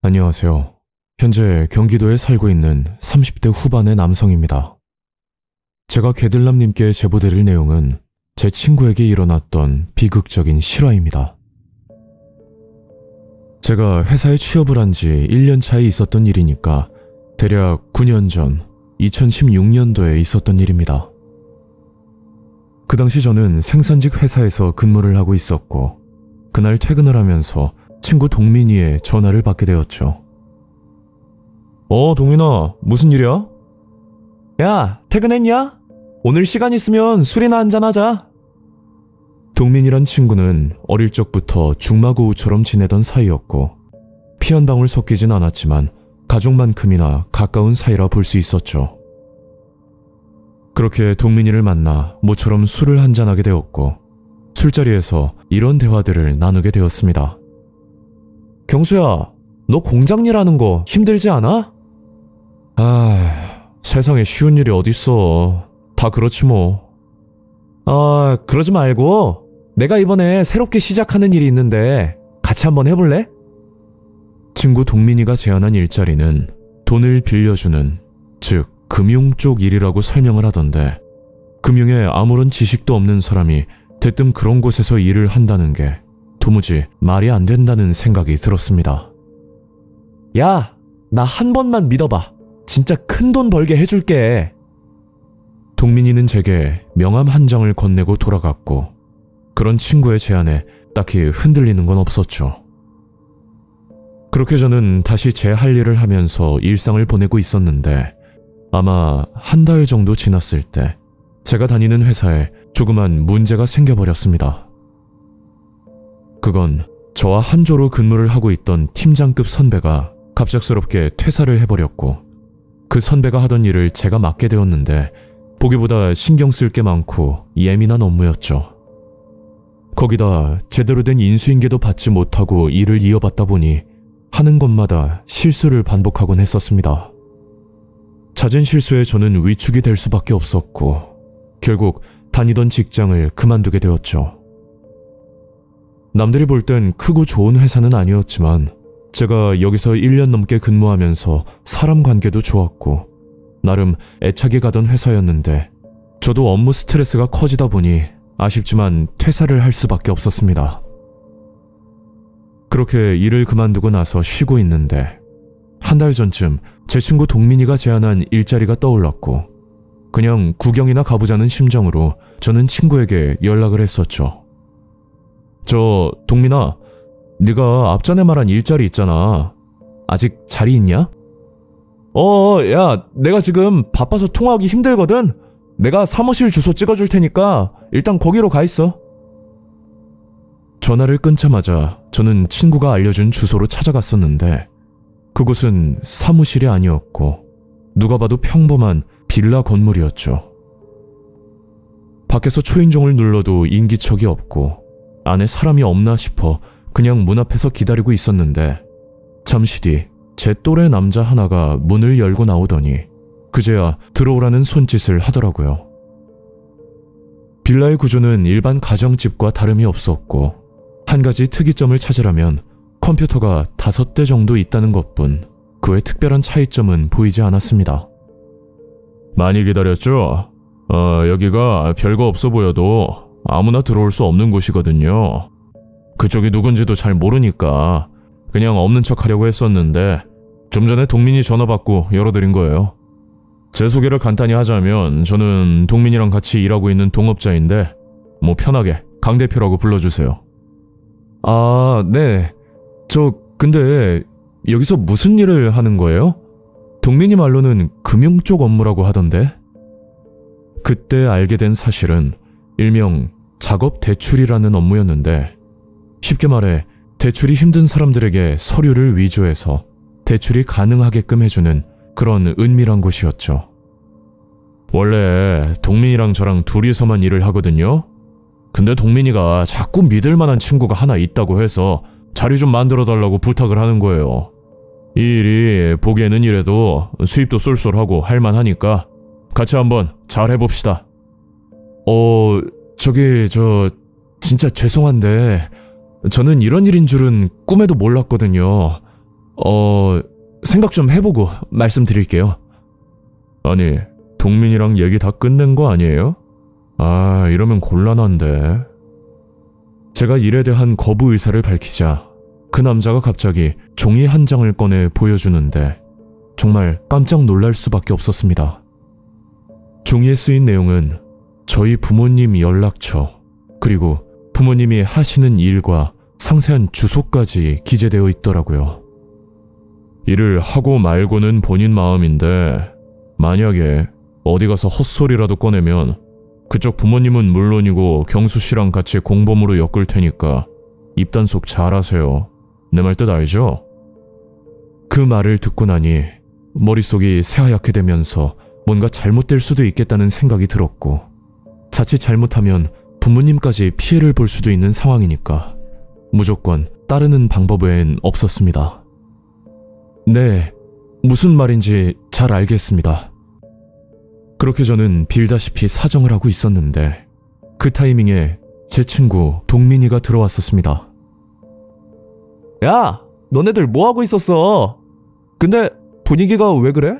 안녕하세요. 현재 경기도에 살고 있는 30대 후반의 남성입니다. 제가 괴들남님께 제보드릴 내용은 제 친구에게 일어났던 비극적인 실화입니다. 제가 회사에 취업을 한 지 1년 차에 있었던 일이니까 대략 9년 전 2016년도에 있었던 일입니다. 그 당시 저는 생산직 회사에서 근무를 하고 있었고 그날 퇴근을 하면서 친구 동민이의 전화를 받게 되었죠. 동민아, 무슨 일이야? 야, 퇴근했냐? 오늘 시간 있으면 술이나 한잔하자. 동민이란 친구는 어릴 적부터 중마고우처럼 지내던 사이였고 피 한 방울 섞이진 않았지만 가족만큼이나 가까운 사이라 볼 수 있었죠. 그렇게 동민이를 만나 모처럼 술을 한잔하게 되었고 술자리에서 이런 대화들을 나누게 되었습니다. 경수야, 너 공장 일하는 거 힘들지 않아? 세상에 쉬운 일이 어딨어. 다 그렇지 뭐. 그러지 말고 내가 이번에 새롭게 시작하는 일이 있는데 같이 한번 해볼래? 친구 동민이가 제안한 일자리는 돈을 빌려주는, 즉 금융 쪽 일이라고 설명을 하던데 금융에 아무런 지식도 없는 사람이 대뜸 그런 곳에서 일을 한다는 게 도무지 말이 안 된다는 생각이 들었습니다. 야, 나 한 번만 믿어봐. 진짜 큰 돈 벌게 해줄게. 동민이는 제게 명함 한 장을 건네고 돌아갔고 그런 친구의 제안에 딱히 흔들리는 건 없었죠. 그렇게 저는 다시 제 할 일을 하면서 일상을 보내고 있었는데 아마 한 달 정도 지났을 때 제가 다니는 회사에 조그만 문제가 생겨버렸습니다. 그건 저와 한 조로 근무를 하고 있던 팀장급 선배가 갑작스럽게 퇴사를 해버렸고 그 선배가 하던 일을 제가 맡게 되었는데 보기보다 신경 쓸 게 많고 예민한 업무였죠. 거기다 제대로 된 인수인계도 받지 못하고 일을 이어받다 보니 하는 것마다 실수를 반복하곤 했었습니다. 잦은 실수에 저는 위축이 될 수밖에 없었고 결국 다니던 직장을 그만두게 되었죠. 남들이 볼 땐 크고 좋은 회사는 아니었지만 제가 여기서 1년 넘게 근무하면서 사람 관계도 좋았고 나름 애착이 가던 회사였는데 저도 업무 스트레스가 커지다 보니 아쉽지만 퇴사를 할 수밖에 없었습니다. 그렇게 일을 그만두고 나서 쉬고 있는데 한 달 전쯤 제 친구 동민이가 제안한 일자리가 떠올랐고 그냥 구경이나 가보자는 심정으로 저는 친구에게 연락을 했었죠. 동민아, 네가 앞전에 말한 일자리 있잖아. 아직 자리 있냐? 야, 내가 지금 바빠서 통화하기 힘들거든? 내가 사무실 주소 찍어줄 테니까 일단 거기로 가 있어. 전화를 끊자마자 저는 친구가 알려준 주소로 찾아갔었는데 그곳은 사무실이 아니었고 누가 봐도 평범한 빌라 건물이었죠. 밖에서 초인종을 눌러도 인기척이 없고 안에 사람이 없나 싶어 그냥 문 앞에서 기다리고 있었는데 잠시 뒤 제 또래 남자 하나가 문을 열고 나오더니 그제야 들어오라는 손짓을 하더라고요. 빌라의 구조는 일반 가정집과 다름이 없었고 한 가지 특이점을 찾으라면 컴퓨터가 5대 정도 있다는 것뿐 그 외 특별한 차이점은 보이지 않았습니다. 많이 기다렸죠? 여기가 별거 없어 보여도 아무나 들어올 수 없는 곳이거든요. 그쪽이 누군지도 잘 모르니까 그냥 없는 척 하려고 했었는데 좀 전에 동민이 전화 받고 열어드린 거예요. 제 소개를 간단히 하자면 저는 동민이랑 같이 일하고 있는 동업자인데 뭐 편하게 강 대표라고 불러주세요. 네. 근데 여기서 무슨 일을 하는 거예요? 동민이 말로는 금융 쪽 업무라고 하던데. 그때 알게 된 사실은 일명 작업 대출이라는 업무였는데 쉽게 말해 대출이 힘든 사람들에게 서류를 위조해서 대출이 가능하게끔 해주는 그런 은밀한 곳이었죠. 원래 동민이랑 저랑 둘이서만 일을 하거든요. 근데 동민이가 자꾸 믿을 만한 친구가 하나 있다고 해서 자리 좀 만들어 달라고 부탁을 하는 거예요. 이 일이 보기에는 이래도 수입도 쏠쏠하고 할만하니까 같이 한번 잘 해봅시다. 진짜 죄송한데 저는 이런 일인 줄은 꿈에도 몰랐거든요. 생각 좀 해보고 말씀드릴게요. 아니, 동민이랑 얘기 다 끝낸 거 아니에요? 아, 이러면 곤란한데. 제가 일에 대한 거부 의사를 밝히자 그 남자가 갑자기 종이 한 장을 꺼내 보여주는데 정말 깜짝 놀랄 수밖에 없었습니다. 종이에 쓰인 내용은 저희 부모님 연락처, 그리고 부모님이 하시는 일과 상세한 주소까지 기재되어 있더라고요. 일을 하고 말고는 본인 마음인데 만약에 어디 가서 헛소리라도 꺼내면 그쪽 부모님은 물론이고 경수 씨랑 같이 공범으로 엮을 테니까 입단속 잘하세요. 내 말 뜻 알죠? 그 말을 듣고 나니 머릿속이 새하얗게 되면서 뭔가 잘못될 수도 있겠다는 생각이 들었고, 자칫 잘못하면 부모님까지 피해를 볼 수도 있는 상황이니까 무조건 따르는 방법 외엔 없었습니다. 네, 무슨 말인지 잘 알겠습니다. 그렇게 저는 빌다시피 사정을 하고 있었는데 그 타이밍에 제 친구 동민이가 들어왔었습니다. 야, 너네들 뭐하고 있었어? 근데 분위기가 왜 그래?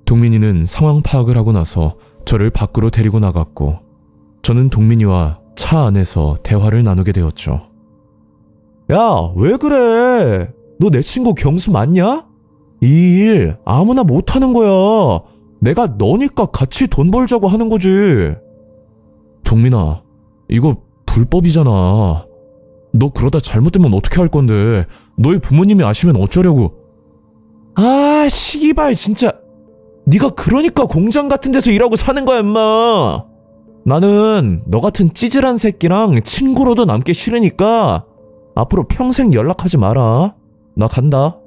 동민이는 상황 파악을 하고 나서 저를 밖으로 데리고 나갔고 저는 동민이와 차 안에서 대화를 나누게 되었죠. 야, 왜 그래? 너 내 친구 경수 맞냐? 이 일 아무나 못하는 거야. 내가 너니까 같이 돈 벌자고 하는 거지. 동민아, 이거 불법이잖아. 너 그러다 잘못되면 어떻게 할 건데. 너희 부모님이 아시면 어쩌려고. 아, 시기발 진짜. 네가 그러니까 공장 같은 데서 일하고 사는 거야, 임마. 나는 너 같은 찌질한 새끼랑 친구로도 남기 싫으니까 앞으로 평생 연락하지 마라. 나 간다.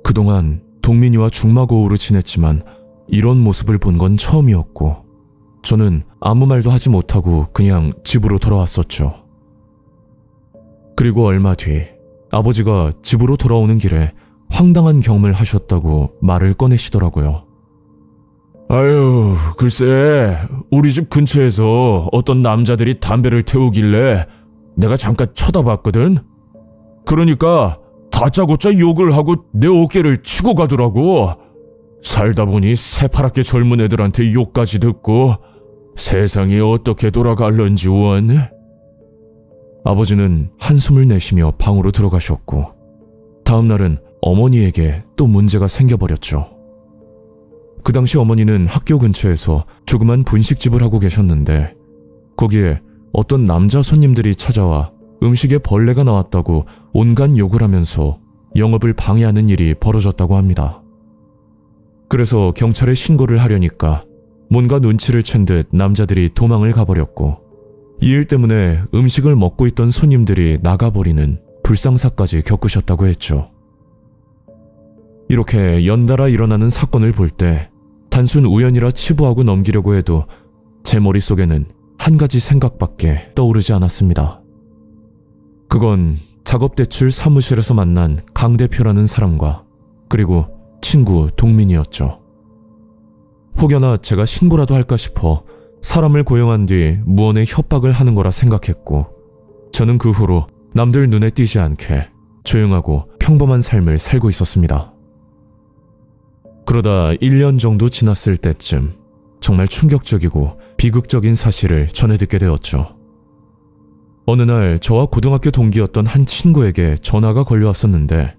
그동안 동민이와 중마고우로 지냈지만 이런 모습을 본 건 처음이었고 저는 아무 말도 하지 못하고 그냥 집으로 돌아왔었죠. 그리고 얼마 뒤 아버지가 집으로 돌아오는 길에 황당한 경험을 하셨다고 말을 꺼내시더라고요. 아유, 글쎄 우리 집 근처에서 어떤 남자들이 담배를 태우길래 내가 잠깐 쳐다봤거든. 그러니까 다짜고짜 욕을 하고 내 어깨를 치고 가더라고. 살다 보니 새파랗게 젊은 애들한테 욕까지 듣고 세상이 어떻게 돌아갈런지 원. 아버지는 한숨을 내쉬며 방으로 들어가셨고 다음 날은 어머니에게 또 문제가 생겨버렸죠. 그 당시 어머니는 학교 근처에서 조그만 분식집을 하고 계셨는데 거기에 어떤 남자 손님들이 찾아와 음식에 벌레가 나왔다고 온갖 욕을 하면서 영업을 방해하는 일이 벌어졌다고 합니다. 그래서 경찰에 신고를 하려니까 뭔가 눈치를 챈 듯 남자들이 도망을 가버렸고 이 일 때문에 음식을 먹고 있던 손님들이 나가버리는 불상사까지 겪으셨다고 했죠. 이렇게 연달아 일어나는 사건을 볼 때 단순 우연이라 치부하고 넘기려고 해도 제 머릿속에는 한 가지 생각밖에 떠오르지 않았습니다. 그건 작업대출 사무실에서 만난 강 대표라는 사람과 그리고 친구 동민이었죠. 혹여나 제가 신고라도 할까 싶어 사람을 고용한 뒤 무언의 협박을 하는 거라 생각했고 저는 그 후로 남들 눈에 띄지 않게 조용하고 평범한 삶을 살고 있었습니다. 그러다 1년 정도 지났을 때쯤 정말 충격적이고 비극적인 사실을 전해 듣게 되었죠. 어느 날 저와 고등학교 동기였던 한 친구에게 전화가 걸려왔었는데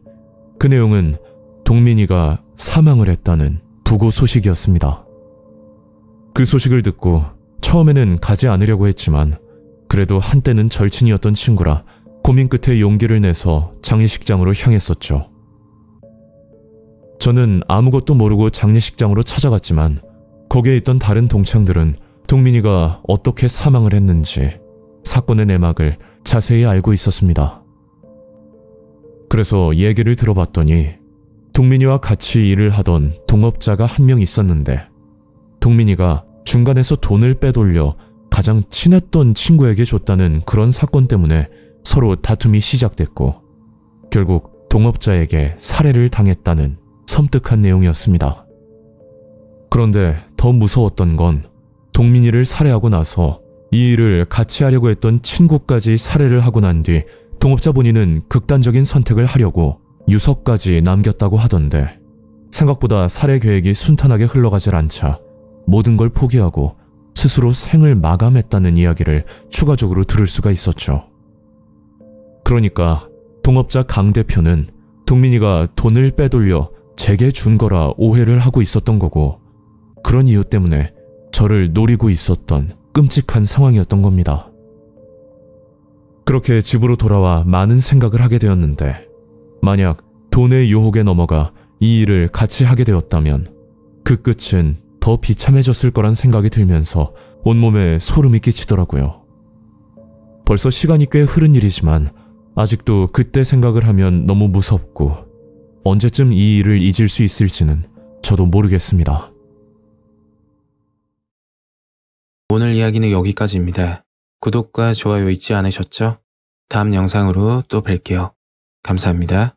그 내용은 동민이가 사망을 했다는 부고 소식이었습니다. 그 소식을 듣고 처음에는 가지 않으려고 했지만 그래도 한때는 절친이었던 친구라 고민 끝에 용기를 내서 장례식장으로 향했었죠. 저는 아무것도 모르고 장례식장으로 찾아갔지만 거기에 있던 다른 동창들은 동민이가 어떻게 사망을 했는지 사건의 내막을 자세히 알고 있었습니다. 그래서 얘기를 들어봤더니 동민이와 같이 일을 하던 동업자가 한 명 있었는데 동민이가 중간에서 돈을 빼돌려 가장 친했던 친구에게 줬다는 그런 사건 때문에 서로 다툼이 시작됐고 결국 동업자에게 살해를 당했다는 섬뜩한 내용이었습니다. 그런데 더 무서웠던 건 동민이를 살해하고 나서 이 일을 같이 하려고 했던 친구까지 살해를 하고 난 뒤 동업자 본인은 극단적인 선택을 하려고 유서까지 남겼다고 하던데 생각보다 살해 계획이 순탄하게 흘러가질 않자 모든 걸 포기하고 스스로 생을 마감했다는 이야기를 추가적으로 들을 수가 있었죠. 그러니까 동업자 강 대표는 동민이가 돈을 빼돌려 제게 준 거라 오해를 하고 있었던 거고 그런 이유 때문에 저를 노리고 있었던 끔찍한 상황이었던 겁니다. 그렇게 집으로 돌아와 많은 생각을 하게 되었는데 만약 돈의 유혹에 넘어가 이 일을 같이 하게 되었다면 그 끝은 더 비참해졌을 거란 생각이 들면서 온몸에 소름이 끼치더라고요. 벌써 시간이 꽤 흐른 일이지만 아직도 그때 생각을 하면 너무 무섭고 언제쯤 이 일을 잊을 수 있을지는 저도 모르겠습니다. 오늘 이야기는 여기까지입니다. 구독과 좋아요 잊지 않으셨죠? 다음 영상으로 또 뵐게요. 감사합니다.